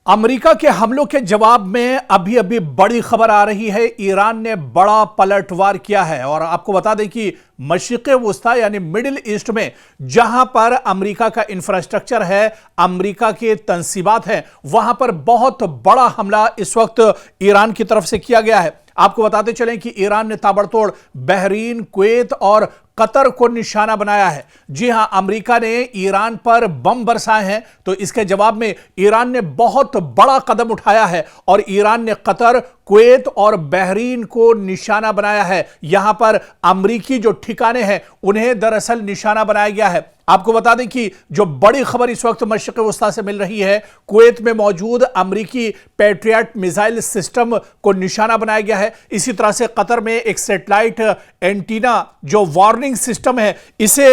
America के हमलों के जवाब में अभी अभी बड़ी खबर आ रही है। ईरान ने बड़ा पलटवार किया है और आपको बता दें कि मशरिक़े वुस्ता यानी मिडिल ईस्ट में जहां पर अमेरिका का इंफ्रास्ट्रक्चर है, अमेरिका के तंसीबात हैं, वहां पर बहुत बड़ा हमला इस वक्त ईरान की तरफ से किया गया है। आपको बताते चलें कि ईरान ने ताबड़तोड़ बहरीन, कुवैत और कतर को निशाना बनाया है। जी हां, अमेरिका ने ईरान पर बम बरसाए हैं, तो इसके जवाब में ईरान ने बहुत बड़ा कदम उठाया है और ईरान ने कतर, कुवैत और बहरीन को निशाना बनाया है। यहां पर अमेरिकी जो ठिकाने हैं उन्हें दरअसल निशाना बनाया गया है। आपको बता दें कि जो बड़ी खबर इस वक्त मशरिक़े वुस्ता से मिल रही है, कुवैत में मौजूद अमेरिकी पैट्रियट मिसाइल सिस्टम को निशाना बनाया गया है। इसी तरह से कतर में एक सैटेलाइट एंटीना जो वार्निंग सिस्टम है, इसे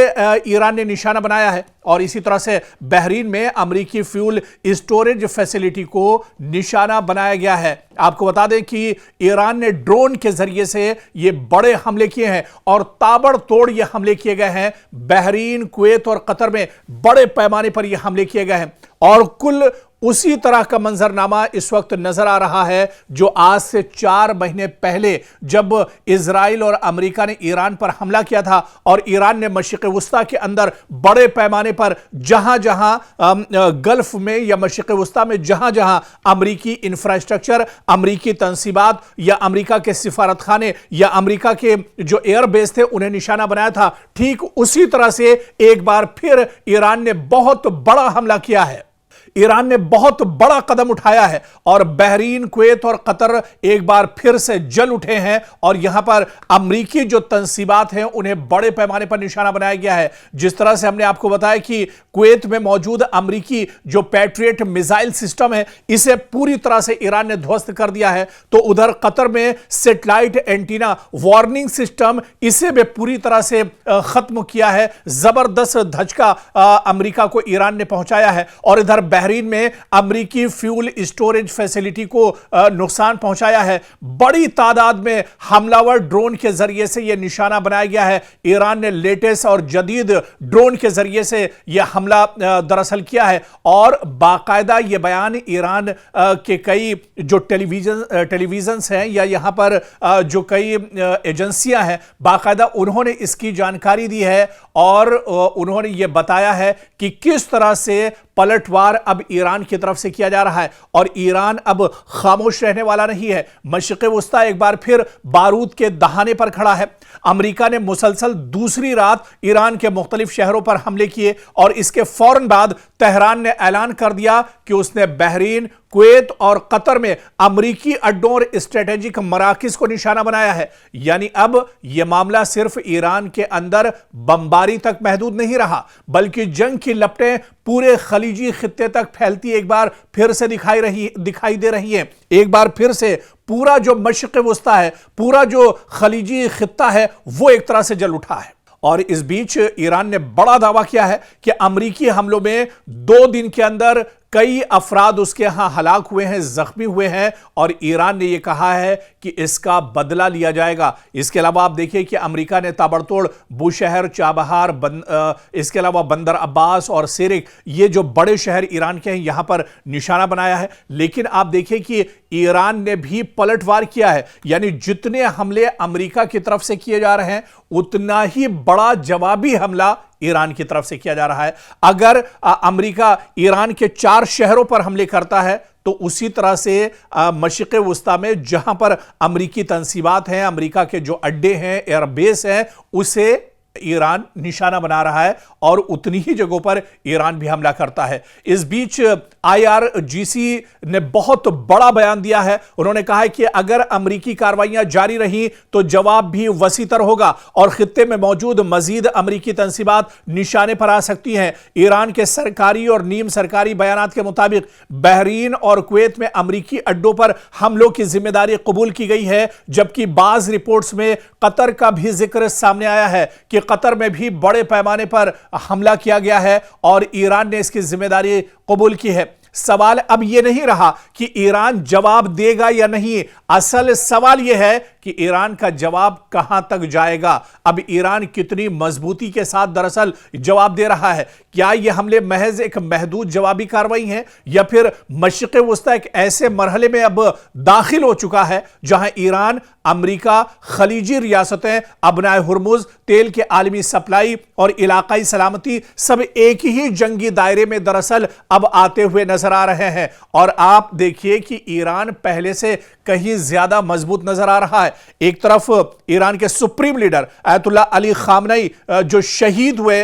ईरान ने निशाना बनाया है। और इसी तरह से बहरीन में अमेरिकी फ्यूल स्टोरेज फैसिलिटी को निशाना बनाया गया है। आपको बता दें कि ईरान ने ड्रोन के जरिए से ये बड़े हमले किए हैं और ताबड़तोड़ ये हमले किए गए हैं। बहरीन, कुवैत और कतर में बड़े पैमाने पर ये हमले किए गए हैं और कुल उसी तरह का मंजरनामा इस वक्त नजर आ रहा है जो आज से 4 महीने पहले जब इजराइल और अमेरिका ने ईरान पर हमला किया था और ईरान ने मशरिक़े वुस्ता के अंदर बड़े पैमाने पर जहां जहां गल्फ में या मशरिक़े वुस्ता में जहां जहां अमेरिकी इंफ्रास्ट्रक्चर, अमेरिकी तंसीबात या अमेरिका के सिफारत खाने या अमेरिका के जो एयरबेस थे उन्हें निशाना बनाया था, ठीक उसी तरह से एक बार फिर ईरान ने बहुत बड़ा हमला किया है। ईरान ने बहुत बड़ा कदम उठाया है और बहरीन, कुवैत और कतर एक बार फिर से जल उठे हैं और यहां पर अमेरिकी जो तंसीबात हैं उन्हें बड़े पैमाने पर निशाना बनाया गया है। जिस तरह से हमने आपको बताया कि कुवैत में मौजूद अमेरिकी जो पैट्रियट मिसाइल सिस्टम है, इसे पूरी तरह से ईरान ने ध्वस्त कर दिया है, तो उधर कतर में सैटेलाइट एंटीना वार्निंग सिस्टम, इसे भी पूरी तरह से खत्म किया है। जबरदस्त धचका अमेरिका को ईरान ने पहुंचाया है और इधर बहरीन में अमेरिकी फ्यूल स्टोरेज फैसिलिटी को नुकसान पहुंचाया है। बड़ी तादाद में हमलावर ड्रोन के जरिए से यह निशाना बनाया गया है। ईरान ने लेटेस्ट और जदीद ड्रोन के जरिए से यह हमला दरअसल किया है और बाकायदा यह बयान ईरान के कई जो टेलीविजन हैं या यहां पर जो कई एजेंसियां हैं, बाकायदा उन्होंने इसकी जानकारी दी है और उन्होंने यह बताया है कि किस तरह से पलटवार अब ईरान की तरफ से किया जा रहा है और ईरान अब खामोश रहने वाला नहीं है। मशरिक़े वुस्ता एक बार फिर बारूद के दहाने पर खड़ा है। अमेरिका ने मुसलसल दूसरी रात ईरान के मुख्तलिफ शहरों पर हमले किए और इसके फौरन बाद तेहरान ने ऐलान कर दिया कि उसने बहरीन, कुवैत और कतर में अमेरिकी अड्डों और स्ट्रेटेजिक मराकिज को निशाना बनाया है। यानी अब यह मामला सिर्फ ईरान के अंदर बमबारी तक महदूद नहीं रहा, बल्कि जंग की लपटें पूरे खलीजी खित्ते तक फैलती एक बार फिर से दिखाई दे रही है। एक बार फिर से पूरा जो मशरिक़े वुस्ता है, पूरा जो खलीजी खित्ता है, वो एक तरह से जल उठा है। और इस बीच ईरान ने बड़ा दावा किया है कि अमेरिकी हमलों में 2 दिन के अंदर कई अफराद उसके यहां हलाक हुए हैं, जख्मी हुए हैं और ईरान ने यह कहा है कि इसका बदला लिया जाएगा। इसके अलावा आप देखिए कि अमेरिका ने ताबड़तोड़ बुशहर, चाबहार, इसके अलावा बंदर अब्बास और सिरिक, ये जो बड़े शहर ईरान के हैं, यहां पर निशाना बनाया है। लेकिन आप देखिए कि ईरान ने भी पलटवार किया है, यानी जितने हमले अमेरिका की तरफ से किए जा रहे हैं उतना ही बड़ा जवाबी हमला ईरान की तरफ से किया जा रहा है। अगर अमेरिका ईरान के 4 शहरों पर हमले करता है तो उसी तरह से मशरिक़े वुस्ता में जहां पर अमेरिकी तंसीबात हैं, अमेरिका के जो अड्डे हैं, एयरबेस हैं, उसे ईरान निशाना बना रहा है और उतनी ही जगहों पर ईरान भी हमला करता है। इस बीच IRGC ने बहुत बड़ा बयान दिया है। उन्होंने कहा है कि अगर अमेरिकी कार्रवाइयां जारी रही तो जवाब भी वसीतर होगा और खित्ते में मौजूद मजीद अमेरिकी तंसीबात निशाने पर आ सकती हैं। ईरान के सरकारी और नीम सरकारी बयानात के मुताबिक बहरीन और कुवैत में अमेरिकी अड्डों पर हमलों की जिम्मेदारी कबूल की गई है, जबकि बाज रिपोर्ट्स में कतर का भी जिक्र सामने आया है कि कतर में भी बड़े पैमाने पर हमला किया गया है और ईरान ने इसकी जिम्मेदारी कबूल की है। सवाल अब यह नहीं रहा कि ईरान जवाब देगा या नहीं, असल सवाल यह है कि ईरान का जवाब कहां तक जाएगा। अब ईरान कितनी मजबूती के साथ दरअसल जवाब दे रहा है। क्या यह हमले महज एक महदूद जवाबी कार्रवाई है या फिर मशरिक़ वुस्ता एक ऐसे मरहले में अब दाखिल हो चुका है जहां ईरान, अमेरिका, खलीजी रियासतें, अबनाए हुर्मुज, तेल के आलमी सप्लाई और इलाकाई सलामती सब एक ही जंगी दायरे में दरअसल अब आते हुए नजर आ रहे हैं। और आप देखिए कि ईरान पहले से कहीं ज्यादा मजबूत नजर आ रहा है। एक तरफ ईरान के सुप्रीम लीडर अयतुल्लाह अली खामनई जो शहीद हुए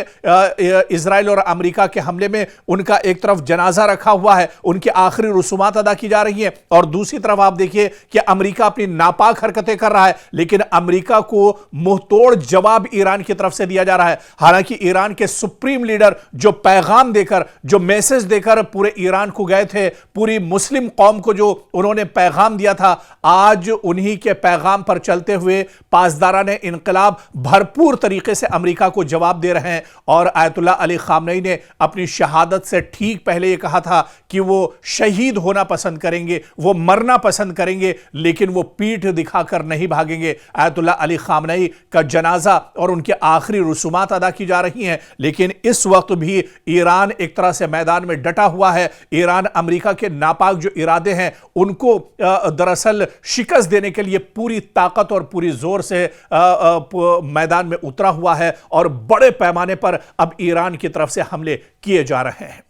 इजराइल और अमेरिका के हमले में, उनका एक तरफ जनाजा रखा हुआ है, उनके आखिरी रसूमात अदा की जा रही है। और दूसरी तरफ आप देखिए कि अमेरिका अपनी नापाक हरकतें कर रहा है, लेकिन अमेरिका को मुंहतोड़ जवाब ईरान की तरफ से दिया जा रहा है। हालांकि ईरान के सुप्रीम लीडर जो पैगाम देकर, जो मैसेज देकर पूरे ईरान को गए थे, पूरी मुस्लिम कौम को जो उन्होंने पैगाम दिया था, आज उन्हीं के पैगाम पर चलते हुए पासदारान इनकलाब भरपूर तरीके से अमेरिका को जवाब दे रहे हैं। और अयतुल्लाह अली खामनई ने अपनी शहादत से ठीक पहले यह कहा था कि वो शहीद होना पसंद करेंगे, वो मरना पसंद करेंगे, लेकिन वो पीठ दिखाकर नहीं भागेंगे। अयतुल्लाह अली खामनई का जनाजा और उनके आखिरी रसूमात अदा की जा रही हैं, लेकिन इस वक्त भी ईरान एक तरह से मैदान में डटा हुआ है। ईरान अमेरिका के नापाक जो इरादे हैं उनको दरअसल शिकस्त देने के लिए पूरी ताकत और पूरी जोर से मैदान में उतरा हुआ है और बड़े पैमाने पर अब ईरान की तरफ से हमले किए जा रहे हैं।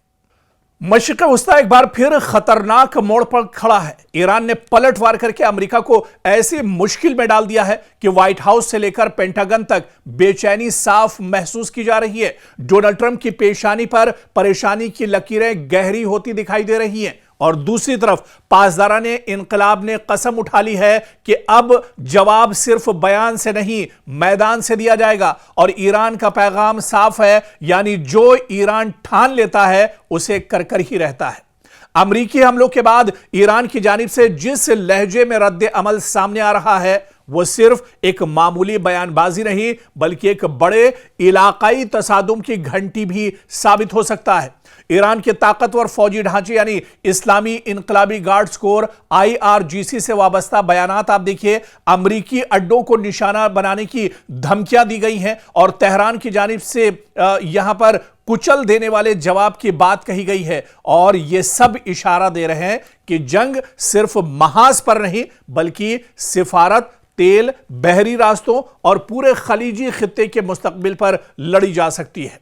मशरिक़ वुस्ता एक बार फिर खतरनाक मोड़ पर खड़ा है। ईरान ने पलटवार करके अमेरिका को ऐसी मुश्किल में डाल दिया है कि व्हाइट हाउस से लेकर पेंटागन तक बेचैनी साफ महसूस की जा रही है। डोनाल्ड ट्रंप की पेशानी पर परेशानी की लकीरें गहरी होती दिखाई दे रही हैं और दूसरी तरफ पासदारान इनकलाब ने कसम उठा ली है कि अब जवाब सिर्फ बयान से नहीं, मैदान से दिया जाएगा। और ईरान का पैगाम साफ है, यानी जो ईरान ठान लेता है उसे कर कर ही रहता है। अमेरिकी हमलों के बाद ईरान की जानिब से जिस लहजे में रद्द अमल सामने आ रहा है वो सिर्फ एक मामूली बयानबाजी नहीं बल्कि एक बड़े इलाकाई तसादुम की घंटी भी साबित हो सकता है। ईरान के ताकतवर फौजी ढांचे यानी इस्लामी इनकलाबी गार्ड्स कोर IRGC से वाबस्ता बयानात आप देखिए, अमरीकी अड्डों को निशाना बनाने की धमकियां दी गई हैं और तेहरान की जानिब से यहां पर कुचल देने वाले जवाब की बात कही गई है। और यह सब इशारा दे रहे हैं कि जंग सिर्फ महाज पर नहीं बल्कि सिफारत, तेल, बहरी रास्तों और पूरे खलीजी खित्ते के मुस्तकबिल पर लड़ी जा सकती है।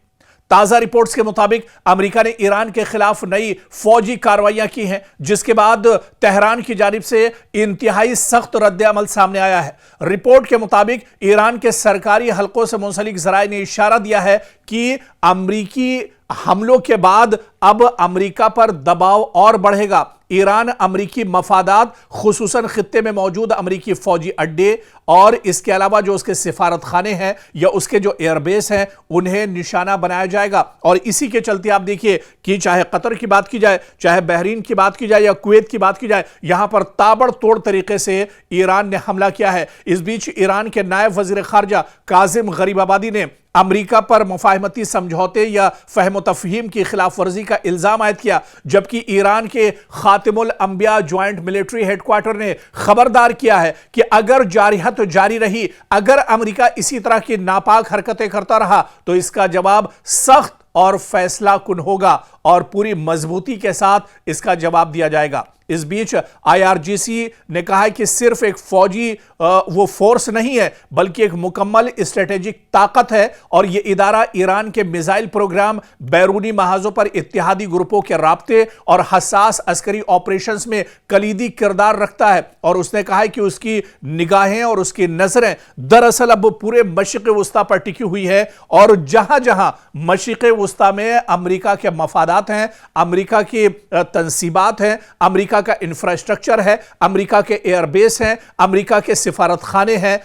ताजा रिपोर्ट्स के मुताबिक अमेरिका ने ईरान के खिलाफ नई फौजी कार्रवाइयां की हैं, जिसके बाद तेहरान की जानिब से इंतहाई सख्त रद्द अमल सामने आया है। रिपोर्ट के मुताबिक ईरान के सरकारी हलकों से मुंसलिक जराए ने इशारा दिया है कि अमेरिकी हमलों के बाद अब अमेरिका पर दबाव और बढ़ेगा। ईरान अमेरिकी मफादात, खुसूसन खित्ते में मौजूद अमेरिकी फौजी अड्डे और इसके अलावा जो उसके सिफारत खाने हैं या उसके जो एयरबेस हैं उन्हें निशाना बनाया जाएगा। और इसी के चलते आप देखिए कि चाहे कतर की बात की जाए, चाहे बहरीन की बात की जाए या कुवैत की बात की जाए, यहां पर ताबड़तोड़ तरीके से ईरान ने हमला किया है। इस बीच ईरान के नायब वजीर खारजा काजिम गरीबाबादी ने अमेरिका पर मुफाहमती समझौते या फहम तफहीम की खिलाफ वर्जी का इल्जाम आयद किया, जबकि ईरान के खातिमुल अंबिया ज्वाइंट मिलिट्री हेडक्वार्टर ने खबरदार किया है कि अगर जारिहत जारी रही, अगर अमेरिका इसी तरह की नापाक हरकतें करता रहा तो इसका जवाब सख्त और फैसला कुन होगा और पूरी मजबूती के साथ इसका जवाब दिया जाएगा। इस बीच IRGC ने कहा है कि सिर्फ एक फौजी वो फोर्स नहीं है बल्कि एक मुकम्मल स्ट्रेटेजिक ताकत है और यह इदारा ईरान के मिसाइल प्रोग्राम, बैरूनी महाजों पर इत्तेहादी ग्रुपों के राब्ते और हसास अस्करी ऑपरेशंस में कलीदी किरदार रखता है। और उसने कहा है कि उसकी निगाहें और उसकी नजरें दरअसल अब पूरे मशरिक़ वुस्ता पर टिकी हुई है और जहां जहां मशरिक़ वुस्ता में अमेरिका के मफादात हैं, अमेरिका की तंसीबात हैं, अमेरिका का इंफ्रास्ट्रक्चर है, अमेरिका के एयरबेस हैं, अमेरिका के सिफारत खाने हैं,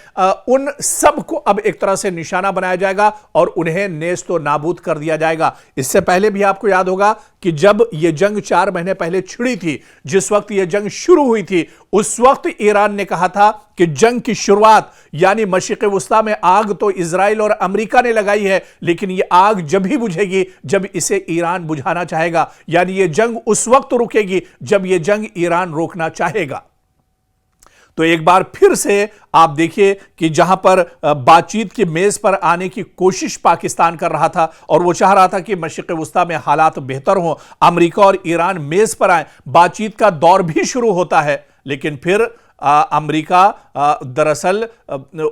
उन सब को अब एक तरह से निशाना बनाया जाएगा और उन्हें नेस्तो नाबूद कर दिया जाएगा। इससे पहले भी आपको याद होगा कि जब यह जंग 4 महीने पहले छिड़ी थी, जिस वक्त यह जंग शुरू हुई थी, उस वक्त ईरान ने कहा था कि जंग की शुरुआत यानी मशरिक़ वुस्ता में आग तो इजराइल और अमेरिका ने लगाई है, लेकिन यह आग जब ही बुझेगी जब इसे ईरान बुझाना चाहेगा, यानी यह जंग उस वक्त रुकेगी जब यह जंग ईरान रोकना चाहेगा। तो एक बार फिर से आप देखिए कि जहां पर बातचीत की मेज पर आने की कोशिश पाकिस्तान कर रहा था और वो चाह रहा था कि मशरिक़ वुस्ता में हालात बेहतर हों, अमेरिका और ईरान मेज पर आए, बातचीत का दौर भी शुरू होता है, लेकिन फिर अमेरिका दरअसल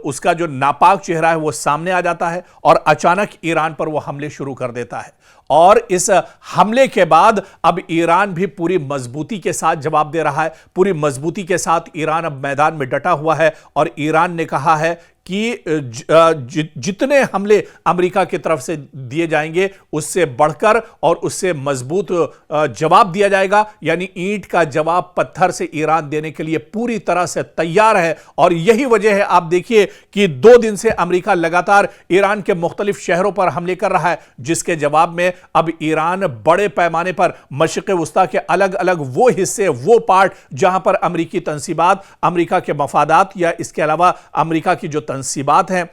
उसका जो नापाक चेहरा है वो सामने आ जाता है और अचानक ईरान पर वो हमले शुरू कर देता है। और इस हमले के बाद अब ईरान भी पूरी मजबूती के साथ जवाब दे रहा है, पूरी मजबूती के साथ ईरान अब मैदान में डटा हुआ है और ईरान ने कहा है कि जितने हमले अमेरिका की तरफ से दिए जाएंगे उससे बढ़कर और उससे मजबूत जवाब दिया जाएगा, यानी ईंट का जवाब पत्थर से ईरान देने के लिए पूरी तरह से तैयार है। और यही वजह है, आप देखिए कि 2 दिन से अमेरिका लगातार ईरान के मुख्तलिफ शहरों पर हमले कर रहा है, जिसके जवाब में अब ईरान बड़े पैमाने पर मशरिक़ वुस्ता के अलग अलग वो हिस्से, वो पार्ट जहां पर अमेरिकी तंसीबात, अमेरिका के मफादात या इसके अलावा अमेरिका की जो तंसीबात हैं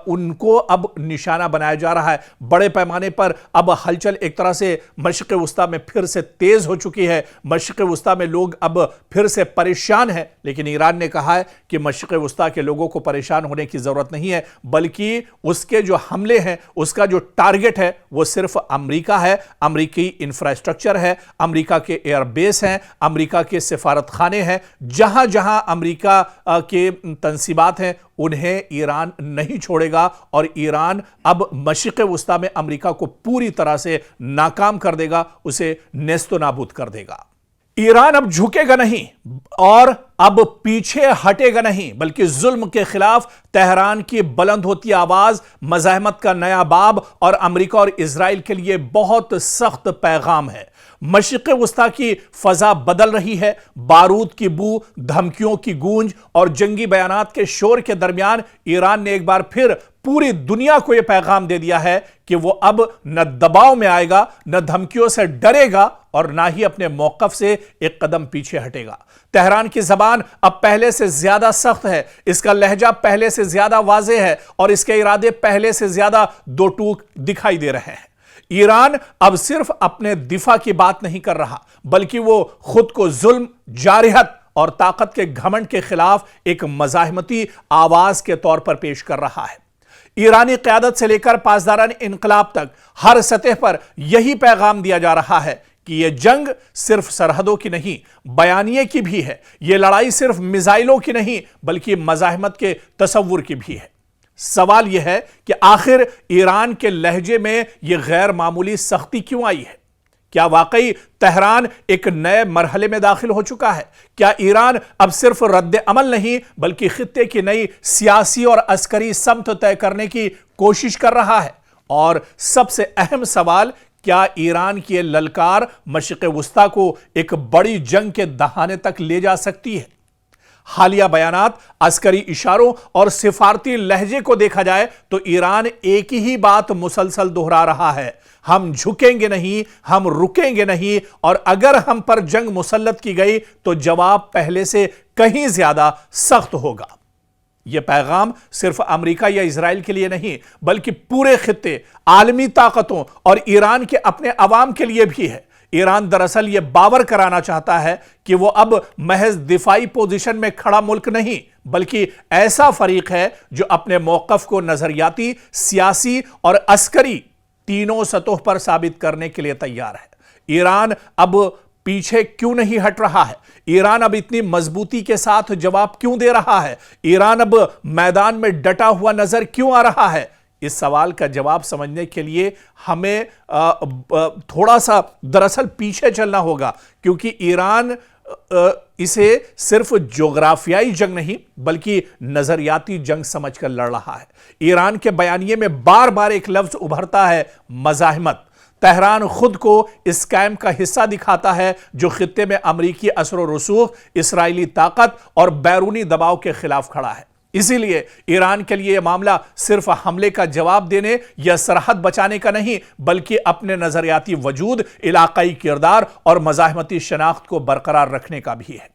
उनको अब निशाना बनाया जा रहा है। बड़े पैमाने पर अब हलचल एक तरह से मशरिक़ वुस्ता में फिर से तेज हो चुकी है। मशरिक़ वुस्ता में लोग अब फिर से परेशान हैं, लेकिन ईरान ने कहा है कि मशरिक़ वुस्ता के लोगों को परेशान होने की जरूरत नहीं है, बल्कि उसके जो हमले हैं उसका जो टारगेट है वो सिर्फ अमेरिका है, अमेरिकी इंफ्रास्ट्रक्चर है, अमेरिका के एयरबेस हैं, अमेरिका के सिफारत खाने हैं। जहां जहां अमेरिका के तंसीबात हैं उन्हें ईरान नहीं छोड़ेगा और ईरान अब मशरिक़ वुस्ता में अमेरिका को पूरी तरह से नाकाम कर देगा, उसे नेस्तो नाबूद कर देगा। ईरान अब झुकेगा नहीं और अब पीछे हटेगा नहीं, बल्कि जुल्म के खिलाफ तेहरान की बुलंद होती आवाज मज़ाहमत का नया बाब और अमेरिका और इजराइल के लिए बहुत सख्त पैगाम है। मशरिक़ वुस्ता की फजा बदल रही है। बारूद की बू, धमकियों की गूंज और जंगी बयानात के शोर के दरमियान ईरान ने एक बार फिर पूरी दुनिया को यह पैगाम दे दिया है कि वो अब न दबाव में आएगा, न धमकियों से डरेगा और ना ही अपने मौकफ से एक कदम पीछे हटेगा। तेहरान की जबान अब पहले से ज्यादा सख्त है, इसका लहजा पहले से ज्यादा वाज़ेह है और इसके इरादे पहले से ज्यादा दो टूक दिखाई दे रहे हैं। ईरान अब सिर्फ अपने दिफा की बात नहीं कर रहा, बल्कि वो खुद को जुल्म, जारहत और ताकत के घमंड के खिलाफ एक मज़ाहमती आवाज के तौर पर पेश कर रहा है। ईरानी क़यादत से लेकर पासदारान इनकलाब तक हर सतह पर यही पैगाम दिया जा रहा है कि यह जंग सिर्फ सरहदों की नहीं, बयानिए की भी है। यह लड़ाई सिर्फ मिसाइलों की नहीं, बल्कि मज़ाहमत के तसव्वुर की भी है। सवाल यह है कि आखिर ईरान के लहजे में यह गैर मामूली सख्ती क्यों आई है? क्या वाकई तेहरान एक नए मरहले में दाखिल हो चुका है? क्या ईरान अब सिर्फ रद्द अमल नहीं, बल्कि खित्ते की नई सियासी और अस्करी समत तय करने की कोशिश कर रहा है? और सबसे अहम सवाल, क्या ईरान की ललकार मशरिक़ वुस्ता को एक बड़ी जंग के दहाने तक ले जा सकती है? हालिया बयानात, अस्करी इशारों और सिफारती लहजे को देखा जाए तो ईरान एक ही बात मुसलसल दोहरा रहा है, हम झुकेंगे नहीं, हम रुकेंगे नहीं, और अगर हम पर जंग मुसल्लत की गई तो जवाब पहले से कहीं ज्यादा सख्त होगा। यह पैगाम सिर्फ अमेरिका या इजराइल के लिए नहीं, बल्कि पूरे खित्ते, आलमी ताकतों और ईरान के अपने अवाम के लिए भी है। ईरान दरअसल यह बावर कराना चाहता है कि वो अब महज दिफाई पोजीशन में खड़ा मुल्क नहीं, बल्कि ऐसा फरीक है जो अपने मौकफ को नजरियाती, सियासी और अस्करी तीनों सतहों पर साबित करने के लिए तैयार है। ईरान अब पीछे क्यों नहीं हट रहा है? ईरान अब इतनी मजबूती के साथ जवाब क्यों दे रहा है? ईरान अब मैदान में डटा हुआ नजर क्यों आ रहा है? इस सवाल का जवाब समझने के लिए हमें थोड़ा सा दरअसल पीछे चलना होगा, क्योंकि ईरान इसे सिर्फ जोग्राफियाई जंग नहीं, बल्कि नजरियाती जंग समझकर लड़ रहा है। ईरान के बयानिए में बार बार एक लफ्ज उभरता है, मज़ाहमत। तेहरान खुद को इस कैंप का हिस्सा दिखाता है जो खित्ते में अमरीकी असर व रसूख, इसराइली ताकत और बैरूनी दबाव के खिलाफ खड़ा है। इसीलिए ईरान के लिए यह मामला सिर्फ हमले का जवाब देने या सरहद बचाने का नहीं, बल्कि अपने नजरियाती वजूद, इलाकाई किरदार और मज़ाहमती शनाख्त को बरकरार रखने का भी है।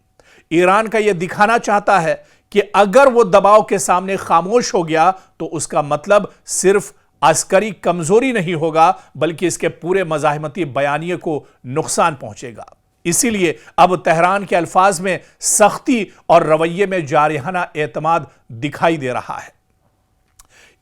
ईरान का यह दिखाना चाहता है कि अगर वो दबाव के सामने खामोश हो गया तो उसका मतलब सिर्फ अस्करी कमजोरी नहीं होगा, बल्कि इसके पूरे मज़ाहमती बयानिए को नुकसान पहुंचेगा। इसीलिए अब तेहरान के अल्फाज में सख्ती और रवैये में जारिहाना एतमाद दिखाई दे रहा है।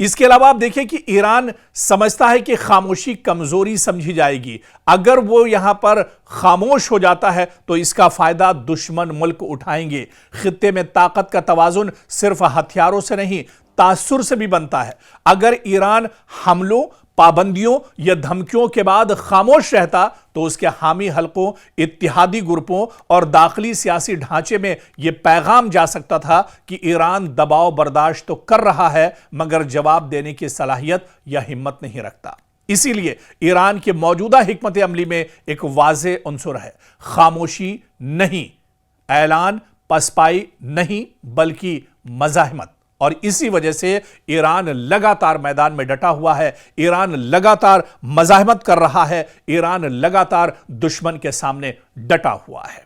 इसके अलावा आप देखिए कि ईरान समझता है कि खामोशी कमजोरी समझी जाएगी। अगर वो यहां पर खामोश हो जाता है तो इसका फायदा दुश्मन मुल्क उठाएंगे। खित्ते में ताकत का तवाजुन सिर्फ हथियारों से नहीं, तासुर से भी बनता है। अगर ईरान हमलों, पाबंदियों या धमकियों के बाद खामोश रहता तो उसके हामी हलकों, इत्तिहादी ग्रुपों और दाखिली सियासी ढांचे में यह पैगाम जा सकता था कि ईरान दबाव बर्दाश्त तो कर रहा है मगर जवाब देने की सलाहियत या हिम्मत नहीं रखता। इसीलिए ईरान की मौजूदा हिकमत अमली में एक वाज़ेह उन्सुर है, खामोशी नहीं, ऐलान, पसपाई नहीं, बल्कि मज़ाहमत। और इसी वजह से ईरान लगातार मैदान में डटा हुआ है, ईरान लगातार मज़ाहमत कर रहा है, ईरान लगातार दुश्मन के सामने डटा हुआ है।